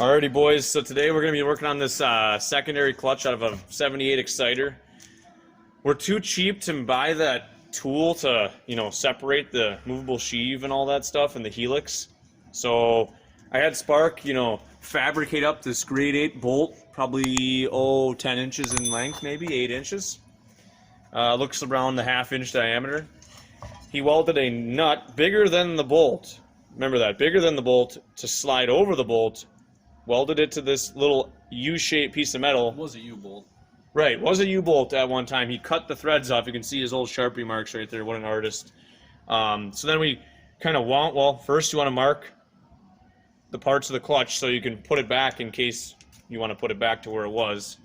Alrighty, boys. So today we're going to be working on this secondary clutch out of a 78 Exciter. We're too cheap to buy that tool to, separate the movable sheave and all that stuff and the helix. So I had Spark, fabricate up this grade 8 bolt, probably 10 inches in length, maybe 8 inches. Looks around the 1/2 inch diameter. He welded a nut bigger than the bolt. Remember that, bigger than the bolt to slide over the bolt. Welded it to this little U-shaped piece of metal. It was a U-bolt. Right, it was a U-bolt at one time. He cut the threads off. You can see his old Sharpie marks right there. What an artist. So then we kind of first you want to mark the parts of the clutch so you can put it back in case you want to put it back to where it was.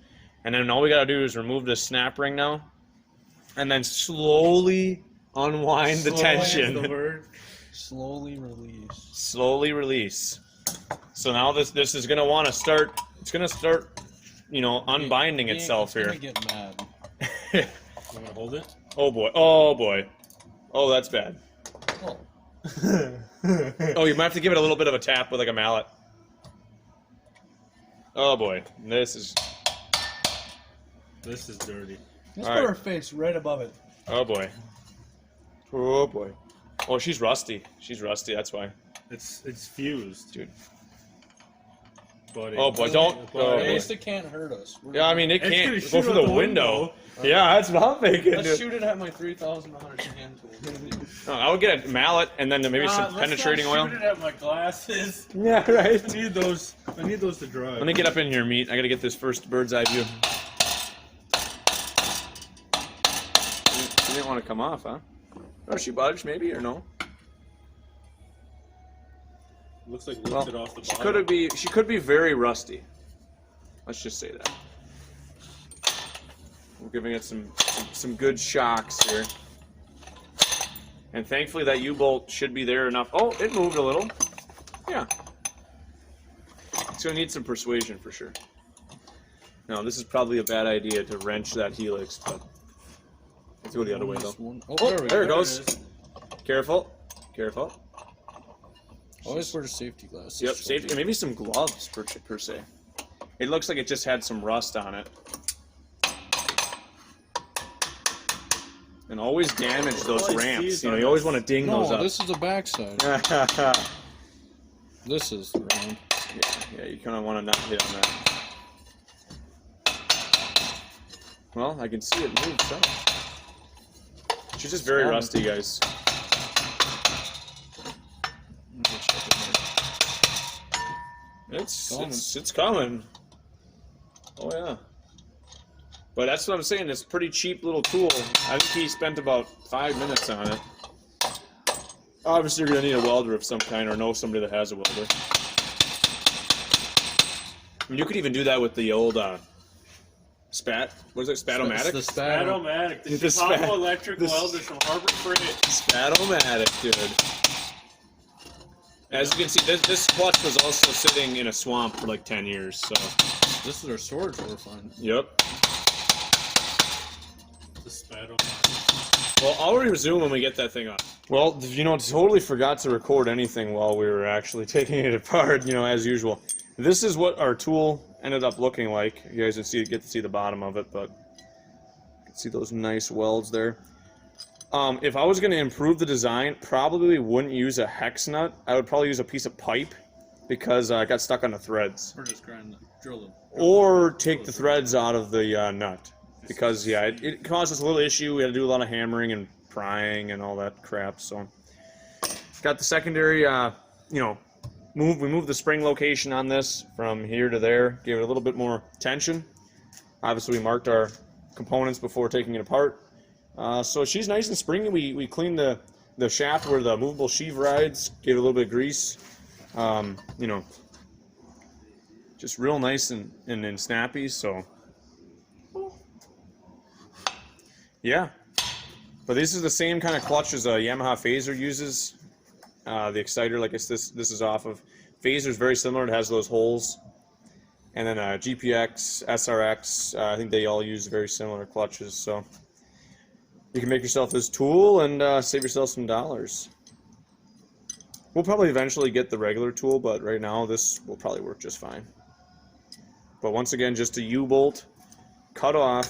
And then all we got to do is remove this snap ring now. And then slowly unwind the tension. That's the word. Slowly release. Slowly release. So now this is going to want to start, it's going to start, unbinding itself here. It's going to get mad. You want to hold it? Oh boy. Oh boy. Oh, that's bad. Oh. Oh, you might have to give it a little bit of a tap with like a mallet. Oh boy. This is dirty. Let's All put right. her face right above it. Oh boy. Oh boy. Oh, she's rusty. She's rusty, that's why. It's fused, Dude. buddy. Oh boy, don't. At Oh, least it can't hurt us. yeah, I mean, it It's can't gonna go shoot through out the the window. window. Yeah, that's what I'm thinking. Let's dude. shoot it at my 3,100 hand tool. Oh, I would get a mallet and then maybe some penetrating oil. Shoot it at my glasses. Yeah, right. I need those to dry. Let me get up in here, meat. I gotta get this first bird's eye view. She didn't want to come off, huh? Oh, she budged maybe or no? Looks like Well, lifted off the bottom. she could be very rusty. Let's just say that. We're giving it some good shocks here. And thankfully that U-bolt should be there enough. Oh, it moved a little. Yeah. It's gonna need some persuasion for sure. Now this is probably a bad idea to wrench that helix, but let's go the other way though. Oh, there it goes. Careful. Careful. Always wear safety glasses. Yep, safety, and maybe some gloves per se. It looks like it just had some rust on it. And always damage those ramps. You always want to ding those No, up. this is the backside. yeah, This is the round. you kind of want to not hit on that. Well, I can see it move. So. She's just very rusty, guys. It's coming. Oh yeah. But that's what I'm saying. It's a pretty cheap little tool. I think he spent about 5 minutes on it. Obviously, you're gonna need a welder of some kind, or know somebody that has a welder. I mean, you could even do that with the old spat. What is it? Spatomatic. It's the spat. Spatomatic. The The spat- Chicago Electric the- welders from Harbor Freight. Spatomatic, dude. As you can see, this clutch was also sitting in a swamp for like 10 years. So. This is our storage we're finding. Yep. The Spatomatic. Well, I'll resume when we get that thing off. Well, totally forgot to record anything while we were actually taking it apart, as usual. This is what our tool ended up looking like. You guys can get to see the bottom of it, but you can see those nice welds there. If I was going to improve the design, probably wouldn't use a hex nut. I would probably use a piece of pipe because I got stuck on the threads. Or just drill them. Or take the threads out of the nut. Because, yeah, it caused us a little issue. We had to do a lot of hammering and prying and all that crap. So, got the secondary, we moved the spring location on this from here to there. Gave it a little bit more tension. Obviously, we marked our components before taking it apart. So she's nice and springy. We cleaned the shaft where the movable sheave rides. Gave it a little bit of grease. Just real nice and snappy. So. Yeah, but this is the same kind of clutch as a Yamaha Phaser uses. The Exciter, like this is off of. Phaser is very similar. It has those holes. And then GPX, SRX, I think they all use very similar clutches. So you can make yourself this tool and save yourself some dollars. We'll probably eventually get the regular tool, but right now this will probably work just fine. But once again, just a U-bolt, cut off,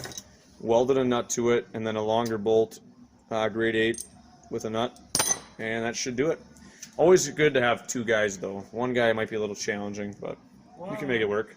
welded a nut to it, and then a longer bolt, grade 8 with a nut, and that should do it. Always good to have two guys though. One guy might be a little challenging, but you can make it work.